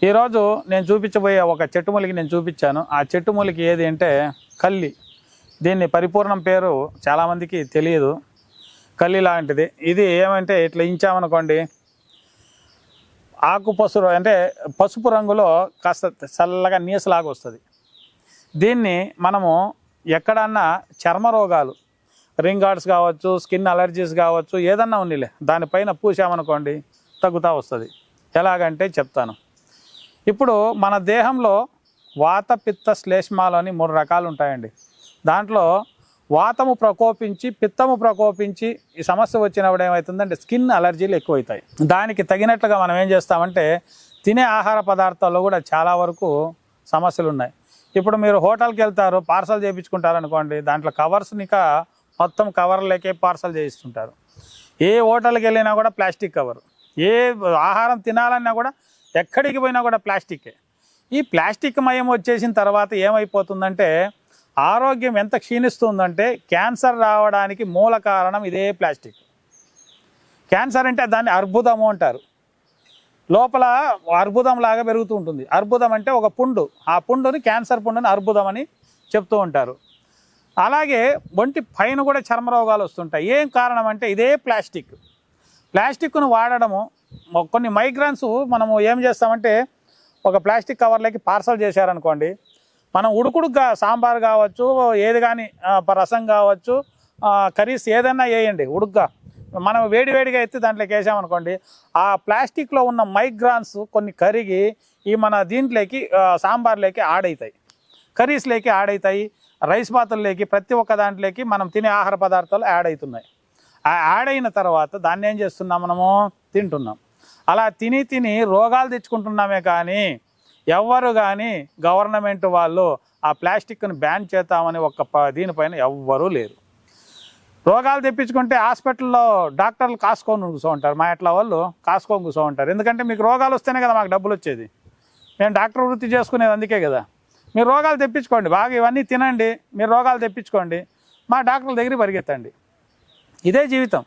ఈరోజు నేను చూపించబోయే ఒక చెట్టు మూలికి నేను చూపించాను. ఆ చెట్టు మూలికి ఏది అంటే కల్లి. దీన్ని పరిపూర్ణం పేరు చాలామందికి తెలియదు. కల్లి లాంటిది. ఇది ఏమంటే ఇట్లా ఇంచామనుకోండి, ఆకు పసురు అంటే పసుపు రంగులో కాస్త చల్లగా నీసలాగా వస్తుంది. దీన్ని మనము ఎక్కడన్నా చర్మ రోగాలు, రింగార్డ్స్ కావచ్చు, స్కిన్ అలర్జీస్ కావచ్చు, ఏదన్నా ఉన్నిలే దానిపైన పూసామనుకోండి తగ్గుతూ వస్తుంది. ఎలాగంటే చెప్తాను. ఇప్పుడు మన దేహంలో వాత, పిత్త, శ్లేష్మాలు అని 3 రకాలు ఉంటాయండి. దాంట్లో వాతము ప్రకోపించి, పిత్తము ప్రకోపించి ఈ సమస్య వచ్చినప్పుడు ఏమవుతుందంటే స్కిన్ అలర్జీలు ఎక్కువవుతాయి. దానికి తగినట్లుగా మనం ఏం చేస్తామంటే తినే ఆహార పదార్థాల్లో కూడా చాలా వరకు సమస్యలు ఉన్నాయి. ఇప్పుడు మీరు హోటల్కి వెళ్తారు, పార్సల్ చేయించుకుంటారు అనుకోండి, దాంట్లో కవర్స్నిక మొత్తం కవర్లేకే పార్సల్ చేయిస్తుంటారు. ఏ హోటల్కి వెళ్ళినా కూడా ప్లాస్టిక్ కవర్. ఏ ఆహారం తినాలన్నా కూడా ఎక్కడికి పోయినా కూడా ప్లాస్టికే. ఈ ప్లాస్టిక్ మయం వచ్చేసిన తర్వాత ఏమైపోతుందంటే ఆరోగ్యం ఎంత క్షీణిస్తుందంటే క్యాన్సర్ రావడానికి మూల కారణం ఇదే ప్లాస్టిక్. క్యాన్సర్ అంటే దాన్ని అర్బుదము అంటారు. లోపల అర్బుదం లాగా పెరుగుతూ ఉంటుంది. అర్బుదం అంటే ఒక పుండు. ఆ పుండుని క్యాన్సర్ పుండుని అర్బుదం అని చెప్తూ ఉంటారు. అలాగే ఒంటి పైన కూడా చర్మ రోగాలు వస్తుంటాయి. ఏం కారణం అంటే ఇదే ప్లాస్టిక్ను వాడడము. కొన్ని మైగ్రాన్స్ మనము ఏం చేస్తామంటే ఒక ప్లాస్టిక్ కవర్లోకి పార్సల్ చేశారనుకోండి, మనం ఉడుకుడుగా సాంబార్ కావచ్చు, ఏది కానీ రసం కావచ్చు, కర్రీస్ ఏదైనా వేయండి ఉడుగ్గా, మనం వేడివేడిగా ఎత్తి దాంట్లోకి వేసామనుకోండి, ఆ ప్లాస్టిక్లో ఉన్న మైగ్రాన్స్ కొన్ని కరిగి ఈ మన దీంట్లోకి సాంబార్లోకి ఆడవుతాయి, కర్రీస్లోకి ఆడవుతాయి, రైస్ బాతుల్లోకి, ప్రతి ఒక్క దాంట్లోకి మనం తినే ఆహార పదార్థాలు యాడ్ అవుతున్నాయి. ఆ యాడ్ అయిన తర్వాత దాన్ని ఏం చేస్తున్నాం, మనము తింటున్నాం. అలా తిని రోగాలు తెచ్చుకుంటున్నామే. కానీ ఎవ్వరు కానీ గవర్నమెంట్ వాళ్ళు ఆ ప్లాస్టిక్ను బ్యాన్ చేద్దామని దీనిపైన ఎవ్వరూ లేరు. రోగాలు తెప్పించుకుంటే హాస్పిటల్లో డాక్టర్లు కాసుకొని కూర్చో ఉంటారు. మా ఎట్లా వాళ్ళు కాసుకొని కూర్చో ఉంటారు. ఎందుకంటే మీకు రోగాలు వస్తేనే కదా మాకు డబ్బులు వచ్చేది. మేము డాక్టర్ వృత్తి చేసుకునేది అందుకే కదా. మీరు రోగాలు తెప్పించుకోండి, బాగా ఇవన్నీ తినండి, మీరు రోగాలు తెప్పించుకోండి, మా డాక్టర్ల దగ్గర పరిగెత్తండి. ఇదే జీవితం.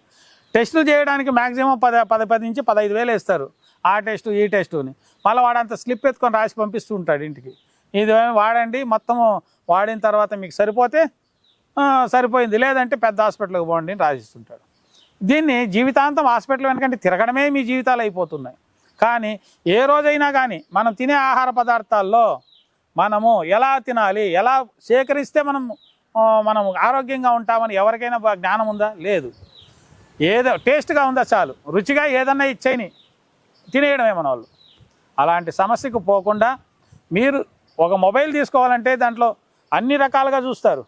టెస్టులు చేయడానికి మ్యాక్సిమం 10 నుంచి 15,000 వేస్తారు. ఆ టెస్టు ఈ టెస్టు అని. మళ్ళీ వాడంత స్లిప్ ఎత్తుకొని రాసి పంపిస్తూ ఉంటాడు ఇంటికి. ఇది వాడండి, మొత్తము వాడిన తర్వాత మీకు సరిపోతే సరిపోయింది, లేదంటే పెద్ద హాస్పిటల్కి పోండి అని రాసిస్తుంటాడు. దీన్ని జీవితాంతం హాస్పిటల్ వెనకంటే తిరగడమే మీ జీవితాలు అయిపోతున్నాయి. కానీ ఏ రోజైనా కానీ మనం తినే ఆహార పదార్థాల్లో మనము ఎలా తినాలి, ఎలా సేకరిస్తే మనం ఆరోగ్యంగా ఉంటామని ఎవరికైనా జ్ఞానం ఉందా? లేదు. ఏదో టేస్ట్గా ఉందా చాలు, రుచిగా ఏదన్నా ఇచ్చేయని తినేయడమే మన వాళ్ళు. అలాంటి సమస్యకు పోకుండా మీరు ఒక మొబైల్ తీసుకోవాలంటే దాంట్లో అన్ని రకాలుగా చూస్తారు.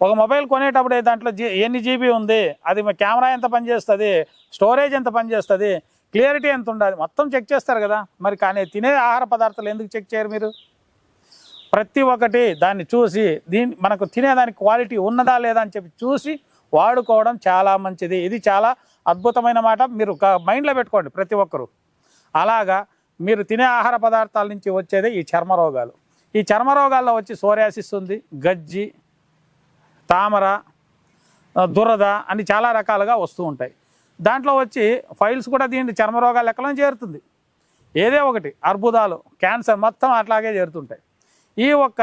ఒక మొబైల్ కొనేటప్పుడే దాంట్లో ఎన్ని జీబీ ఉంది, అది కెమెరా ఎంత పనిచేస్తుంది, స్టోరేజ్ ఎంత పనిచేస్తుంది, క్లియరిటీ ఎంత ఉండాలి, మొత్తం చెక్ చేస్తారు కదా. మరి కానీ తినే ఆహార పదార్థాలు ఎందుకు చెక్ చేయరు మీరు? ప్రతి ఒక్కటి దాన్ని చూసి మనకు తినేదానికి క్వాలిటీ ఉన్నదా లేదా అని చెప్పి చూసి వాడుకోవడం చాలా మంచిది. ఇది చాలా అద్భుతమైన మాట. మీరు మైండ్లో పెట్టుకోండి ప్రతి ఒక్కరూ. అలాగా మీరు తినే ఆహార పదార్థాల నుంచి వచ్చేదే ఈ చర్మ రోగాలు. ఈ చర్మ రోగాల్లో వచ్చి సోరియాసిస్ ఉంది, గజ్జి, తామర, దురద అని చాలా రకాలుగా వస్తూ ఉంటాయి. దాంట్లో వచ్చి ఫైల్స్ కూడా దీంట్లో చర్మ రోగాల లెక్కలో చేరుతుంది. ఏదే ఒకటి అర్బుదాలు, క్యాన్సర్ మొత్తం అట్లాగే చేరుతుంటాయి. ఈ ఒక్క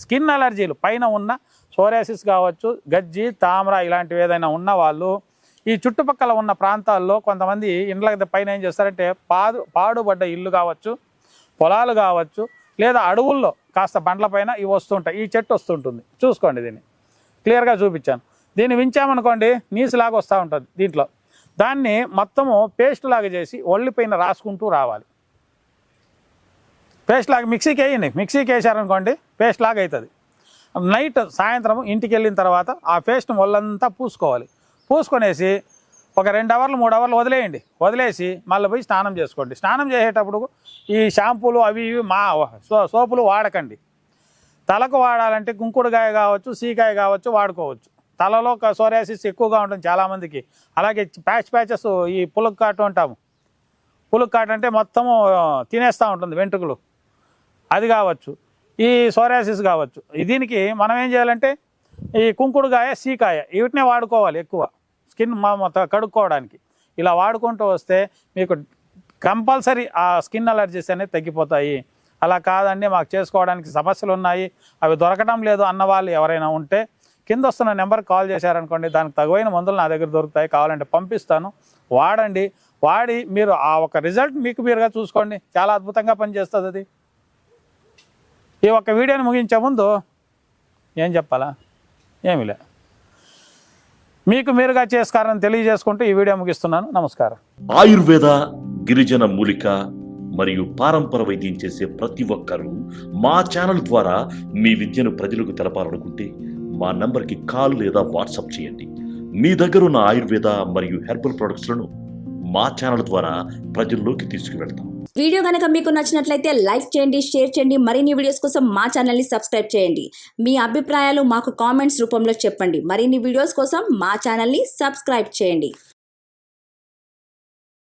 స్కిన్ అలర్జీలు పైన ఉన్న సోరియాసిస్ కావచ్చు, గజ్జి, తామర ఇలాంటివి ఏదైనా ఉన్న వాళ్ళు ఈ చుట్టుపక్కల ఉన్న ప్రాంతాల్లో కొంతమంది ఇండ్ల పైన ఏం చేస్తారంటే పాడుబడ్డ ఇల్లు కావచ్చు, పొలాలు కావచ్చు, లేదా అడవుల్లో కాస్త బండ్ల పైన ఇవి వస్తుంటాయి. ఈ చెట్టు వస్తుంటుంది, చూసుకోండి. దీన్ని క్లియర్గా చూపించాను. దీన్ని వించామనుకోండి నీసులాగా వస్తూ ఉంటుంది. దీంట్లో దాన్ని మొత్తము పేస్ట్ లాగా చేసి ఒళ్ళిపైన రాసుకుంటూ రావాలి. పేస్ట్ లాగా మిక్సీకి వేయండి, మిక్సీకి వేసారనుకోండి పేస్ట్ లాగా అవుతుంది. నైట్ సాయంత్రం ఇంటికి వెళ్ళిన తర్వాత ఆ పేస్ట్ని ఒళ్ళంతా పూసుకోవాలి. పూసుకొనేసి ఒక 2 అవర్లు 3 అవర్లు వదిలేసి మళ్ళీ పోయి స్నానం చేసుకోండి. స్నానం చేసేటప్పుడు ఈ షాంపూలు అవి ఇవి సోపులు వాడకండి. తలకు వాడాలంటే కుంకుడుకాయ కావచ్చు, సీకాయ కావచ్చు వాడుకోవచ్చు. తలలో సోరియాసిస్ ఎక్కువగా ఉంటుంది చాలామందికి. అలాగే ప్యాచెస్ ఈ పులుక్ కాటు అంటాము. పులుక్ కాటు అంటే మొత్తము తినేస్తూ ఉంటుంది వెంట్రుకలు, అది కావచ్చు. ఈ సోరియాసిస్ కావచ్చు. దీనికి మనం ఏం చేయాలంటే ఈ కుంకుడుకాయ, సీకాయ వీటినే వాడుకోవాలి ఎక్కువ స్కిన్ కడుక్కోవడానికి. ఇలా వాడుకుంటూ వస్తే మీకు కంపల్సరీ ఆ స్కిన్ అలర్జీస్ అనేవి తగ్గిపోతాయి. అలా కాదండి మాకు చేసుకోవడానికి సమస్యలు ఉన్నాయి, అవి దొరకడం లేదు అన్న వాళ్ళు ఎవరైనా ఉంటే కింద వస్తున్న నెంబర్కి కాల్ చేశారనుకోండి, దానికి తగువైన మందులు నా దగ్గర దొరుకుతాయి, కావాలంటే పంపిస్తాను, వాడండి. వాడి మీరు ఆ ఒక రిజల్ట్ మీకు మీరుగా చూసుకోండి, చాలా అద్భుతంగా పనిచేస్తుంది అది. ఈ ఒక్క వీడియోని ముగించే ముందు ఏం చెప్పాలా, ఏమీ లే, మీకు మీరుగా చేసుకోవాలని తెలియజేసుకుంటూ ఈ వీడియో ముగిస్తున్నాను. నమస్కారం. ఆయుర్వేద, గిరిజన మూలిక మరియు పారంపర వైద్యం చేసే ప్రతి ఒక్కరూ మా ఛానల్ ద్వారా మీ విద్యను ప్రజలకు తెలపాలనుకుంటే మా నంబర్కి కాల్ లేదా వాట్సాప్ చేయండి. మీ దగ్గర ఉన్న ఆయుర్వేద మరియు హెర్బల్ ప్రొడక్ట్స్లను మా ఛానల్ ద్వారా ప్రజల్లోకి తీసుకువెళ్తాం. వీడియో కనుక మీకు నచ్చినట్లయితే లైక్ చేయండి, షేర్ చేయండి. మరిన్ని వీడియోస్ కోసం మా ఛానల్ని సబ్స్క్రైబ్ చేయండి. మీ అభిప్రాయాలు మాకు కామెంట్స్ రూపంలో చెప్పండి. మరిన్ని వీడియోస్ కోసం మా ఛానల్ని సబ్స్క్రైబ్ చేయండి.